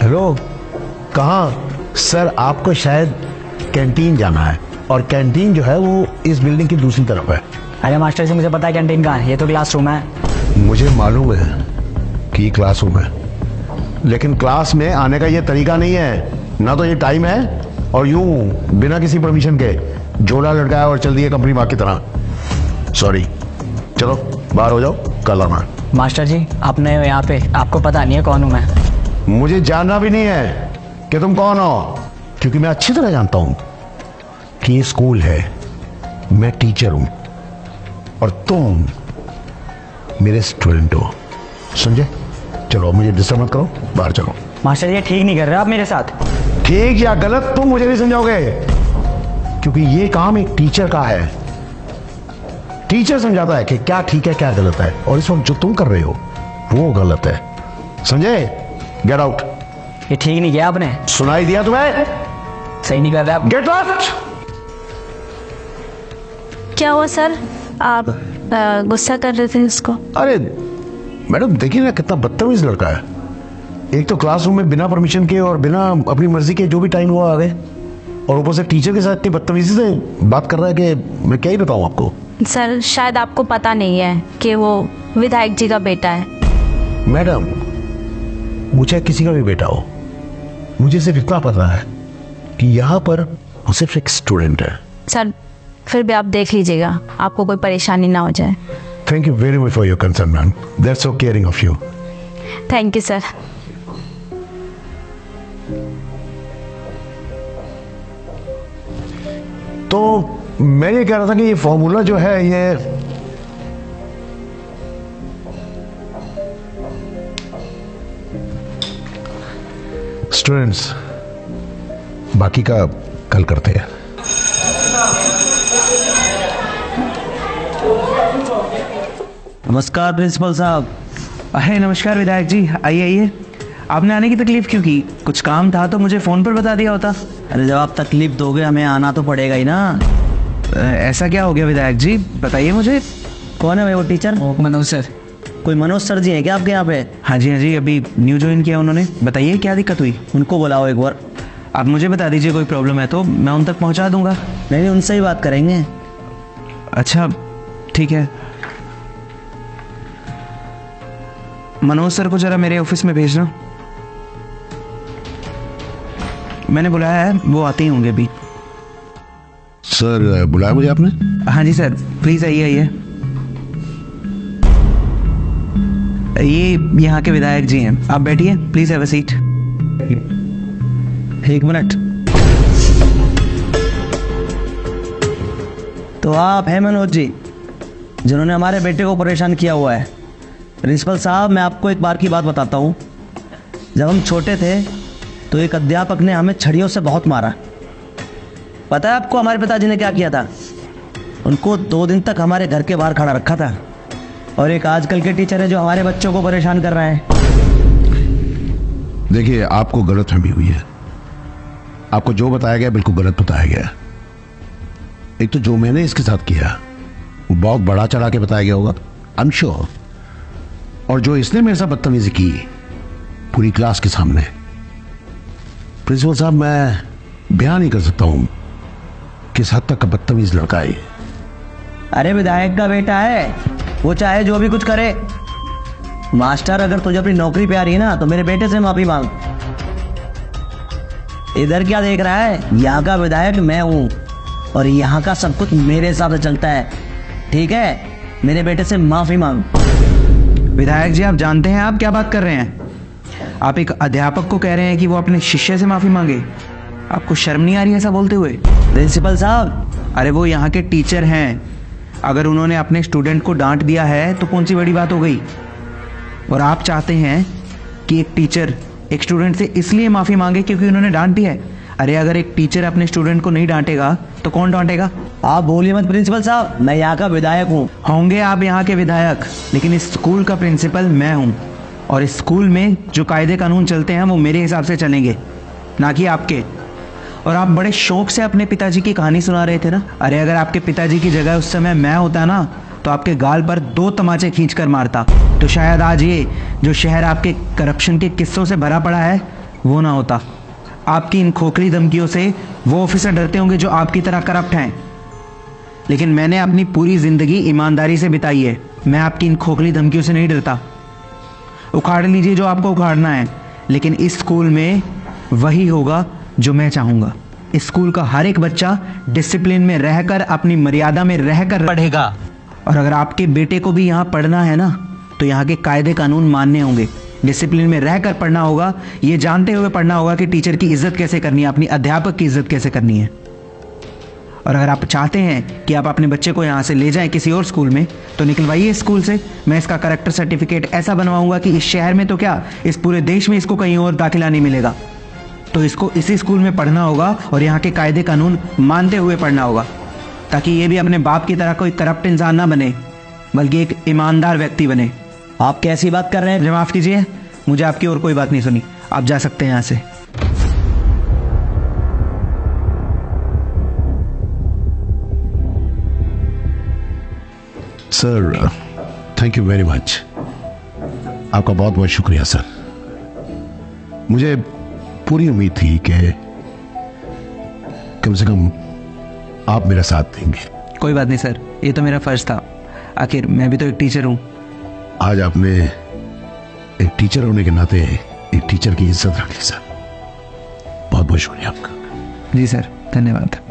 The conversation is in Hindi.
हेलो, कहाँ? सर आपको शायद कैंटीन जाना है, और कैंटीन जो है वो इस बिल्डिंग की दूसरी तरफ है। अरे मास्टर जी, मुझे पता है कैंटीन कहाँ है, ये तो क्लासरूम है। मुझे मालूम है कि ये क्लासरूम है, लेकिन क्लास में आने का ये तरीका नहीं है, ना तो ये टाइम है, और यूं बिना किसी परमिशन के झोला लटकाया और चल दिए कंपनी माँ की तरह। सॉरी, चलो बाहर हो जाओ, कल आना। मास्टर जी, आपने यहाँ पे, आपको पता नहीं है कौन हूँ मैं? मुझे जानना भी नहीं है कि तुम कौन हो, क्योंकि मैं अच्छी तरह जानता हूं कि ये स्कूल है, मैं टीचर हूं और तुम मेरे स्टूडेंट हो। समझे? चलो मुझे डिस्टर्ब मत करो, बाहर चलो। मास्टर जी, ये ठीक नहीं कर रहे आप मेरे साथ। ठीक या गलत तुम मुझे नहीं समझाओगे, क्योंकि ये काम एक टीचर का है। टीचर समझाता है कि क्या ठीक है क्या गलत है, और इस वक्त जो तुम कर रहे हो वो गलत है। समझे? Get out. ये ठीक नहीं किया आपने। सुनाई दिया तुम्हें? सही नहीं कर रहे आप। Get out. क्या हुआ सर, आप गुस्सा कर रहे थे उसको? अरे मैडम देखिए ना, कितना बदतमीज लड़का है। एक तो क्लासरूम में बिना परमिशन के और बिना अपनी मर्जी के जो भी टाइम हुआ आ गए, और ऊपर से टीचर के साथ इतनी बदतमीजी से बात कर रहा है कि मैं क्या ही बताऊं आपको। सर शायद आपको पता नहीं है कि वो विधायक जी का बेटा है। मैडम, मुझे किसी का भी बेटा हो, मुझे सिर्फ इतना पता है कि यहाँ पर वो सिर्फ एक स्टूडेंट है। सर फिर भी आप देख लीजिएगा, आपको कोई परेशानी ना हो जाए। Thank you very much for your concern ma'am, that's so caring of you. Thank you sir. तो मैं ये कह रहा था कि ये फॉर्मूला जो है ये स्टूडेंट्स बाकी का कल करते हैं। नमस्कार प्रिंसिपल साहब। अरे नमस्कार विधायक जी, आइए आइए। आपने आने की तकलीफ क्यों की? कुछ काम था तो मुझे फ़ोन पर बता दिया होता। अरे जब आप तकलीफ दोगे हमें आना तो पड़ेगा ही ना। ऐसा क्या हो गया विधायक जी, बताइए मुझे। कौन है भाई वो टीचर? मनोज सर। कोई मनोज सर जी हैं क्या आपके यहाँ पे? हाँ जी, अभी न्यू ज्वाइन किया उन्होंने। बताइए क्या दिक्कत हुई? उनको बुलाओ एक बार। आप मुझे बता दीजिए, कोई प्रॉब्लम है तो मैं उन तक पहुँचा दूँगा। नहीं, उनसे ही बात करेंगे। अच्छा ठीक है। मनोज सर को ज़रा मेरे ऑफिस में भेजना। मैंने बुलाया है, वो आते ही होंगे अभी। सर बुलाया मुझे आपने? हाँ जी सर, प्लीज़ आइए आइए। ये यहाँ के विधायक जी हैं, आप बैठिए, प्लीज़ हैव अ सीट। एक मिनट। तो आप हैं मनोज जी, जिन्होंने हमारे बेटे को परेशान किया हुआ है। प्रिंसिपल साहब, मैं आपको एक बार की बात बताता हूँ। जब हम छोटे थे तो एक अध्यापक ने हमें छड़ियों से बहुत मारा। पता है आपको हमारे पिताजी ने क्या किया था? उनको 2 दिन तक हमारे घर के बाहर खड़ा रखा था। और एक आजकल के टीचर है जो हमारे बच्चों को परेशान कर रहे हैं। देखिए, आपको गलतफहमी हुई है। आपको जो बताया गया बिल्कुल गलत बताया गया। एक तो जो मैंने इसके साथ किया वो बहुत बड़ा चढ़ा के बताया गया होगा, आई एम श्योर। और जो इसने मेरे साथ बदतमीजी की पूरी क्लास के सामने, प्रिंसिपल साहब मैं बयान नहीं कर सकता हूं किस हद तक का बदतमीज लड़का है। अरे विधायक का बेटा है, वो चाहे जो भी कुछ करे। मास्टर, अगर तुझे अपनी नौकरी पे आ रही है ना तो मेरे बेटे से माफी मांग। इधर क्या देख रहा है? यहाँ का विधायक मैं हूँ और यहाँ का सब कुछ मेरे हिसाब से चलता है, ठीक है? मेरे बेटे से माफी मांग। विधायक जी, आप जानते हैं आप क्या बात कर रहे हैं? आप एक अध्यापक को कह रहे हैं कि वो अपने शिष्य से माफ़ी मांगे। आपको शर्म नहीं आ रही ऐसा बोलते हुए? प्रिंसिपल साहब, अरे वो यहाँ के टीचर हैं, अगर उन्होंने अपने स्टूडेंट को डांट दिया है तो कौन सी बड़ी बात हो गई? और आप चाहते हैं कि एक टीचर एक स्टूडेंट से इसलिए माफ़ी मांगे क्योंकि उन्होंने डांट दिया है? अरे अगर एक टीचर अपने स्टूडेंट को नहीं डांटेगा तो कौन डांटेगा? आप बोलिए मत प्रिंसिपल साहब, मैं यहाँ का विधायक हूँ। होंगे आप यहाँ के विधायक, लेकिन इस स्कूल का प्रिंसिपल मैं हूँ, और इस स्कूल में जो कायदे कानून चलते हैं वो मेरे हिसाब से चलेंगे, ना कि आपके। और आप बड़े शौक से अपने पिताजी की कहानी सुना रहे थे ना। अरे अगर आपके पिताजी की जगह उस समय मैं होता ना तो आपके गाल पर 2 तमाचे खींच कर मारता, तो शायद आज ये जो शहर आपके करप्शन के किस्सों से भरा पड़ा है वो ना होता। आपकी इन खोखली धमकियों से वो ऑफिसर डरते होंगे जो आपकी तरह करप्ट हैं, लेकिन मैंने अपनी पूरी जिंदगी ईमानदारी से बिताई है। मैं आपकी इन खोखली धमकियों से नहीं डरता। उखाड़ लीजिए जो आपको उखाड़ना है, लेकिन इस स्कूल में वही होगा जो मैं चाहूंगा। इस स्कूल का हर एक बच्चा डिसिप्लिन में रहकर, अपनी मर्यादा में रहकर पढ़ेगा। और अगर आपके बेटे को भी यहाँ पढ़ना है ना, तो यहाँ के कायदे कानून मानने होंगे, डिसिप्लिन में रहकर पढ़ना होगा, ये जानते हुए पढ़ना होगा कि टीचर की इज्जत कैसे करनी है, अपनी अध्यापक की इज्जत कैसे करनी है। और अगर आप चाहते हैं कि आप अपने बच्चे को यहाँ से ले जाएं किसी और स्कूल में, तो निकलवाइए स्कूल से। मैं इसका करेक्टर सर्टिफिकेट ऐसा बनवाऊंगा कि इस शहर में तो क्या, इस पूरे देश में इसको कहीं और दाखिला नहीं मिलेगा। तो इसको इसी स्कूल में पढ़ना होगा और यहाँ के कायदे कानून मानते हुए पढ़ना होगा, ताकि ये भी अपने बाप की तरह कोई करप्ट इंसान ना बने, बल्कि एक ईमानदार व्यक्ति बने। आप कैसी बात कर रहे हैं? मुझे माफ़ कीजिए, मुझे आपकी और कोई बात नहीं सुनी। आप जा सकते हैं यहाँ से। Sir, thank you very much. आपका बहुत बहुत शुक्रिया सर। मुझे पूरी उम्मीद थी कि कम से कम आप मेरा साथ देंगे। कोई बात नहीं सर, ये तो मेरा फर्ज था। आखिर मैं भी तो एक टीचर हूँ। आज आपने एक टीचर होने के नाते एक टीचर की इज्जत रखी सर। बहुत बहुत शुक्रिया आपका। जी सर, धन्यवाद।